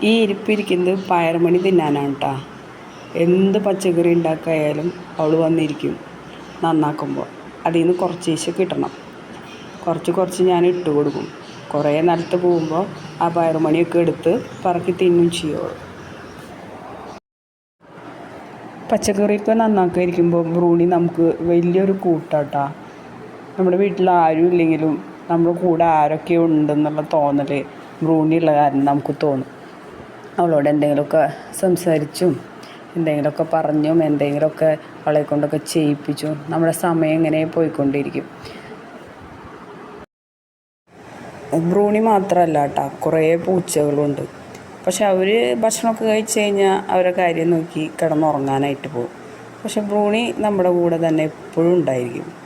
ഈ ഇരിപ്പിരിക്കുന്നത് പയറുമണി തിന്നാനാണ് കേട്ടോ. എന്ത് പച്ചക്കറി ഉണ്ടാക്കിയാലും അവൾ വന്നിരിക്കും നന്നാക്കുമ്പോൾ. അതിൽ നിന്ന് കുറച്ചേശ്ശെ കിട്ടണം. കുറച്ച് ഞാൻ ഇട്ട് കൊടുക്കും. കുറേ നിലത്ത് പോകുമ്പോൾ ആ പയറുമണിയൊക്കെ എടുത്ത് പറക്കി തിന്നും ചെയ്യും. പച്ചക്കറിയൊക്കെ നന്നാക്കിയിരിക്കുമ്പോൾ ബ്രൂണി നമുക്ക് വലിയൊരു കൂട്ടാട്ടാ. നമ്മുടെ വീട്ടിൽ ആരും ഇല്ലെങ്കിലും നമ്മുടെ കൂടെ ആരൊക്കെ ഉണ്ടെന്നുള്ള തോന്നൽ ബ്രൂണി ഉള്ള കാരണം നമുക്ക് തോന്നും. അവളോട് എന്തെങ്കിലുമൊക്കെ സംസാരിച്ചും എന്തെങ്കിലുമൊക്കെ പറഞ്ഞും എന്തെങ്കിലുമൊക്കെ അവളെ കൊണ്ടൊക്കെ ചെയ്യിപ്പിച്ചും നമ്മുടെ സമയം ഇങ്ങനെ പോയിക്കൊണ്ടിരിക്കും. ബ്രൂണി മാത്രമല്ല കേട്ടോ, കുറേ പൂച്ചകളുണ്ട്. പക്ഷെ അവർ ഭക്ഷണമൊക്കെ കഴിച്ച് കഴിഞ്ഞാൽ അവരുടെ കാര്യം നോക്കി കിടന്നുറങ്ങാനായിട്ട് പോകും. പക്ഷെ ബ്രൂണി നമ്മുടെ കൂടെ തന്നെ എപ്പോഴും ഉണ്ടായിരിക്കും.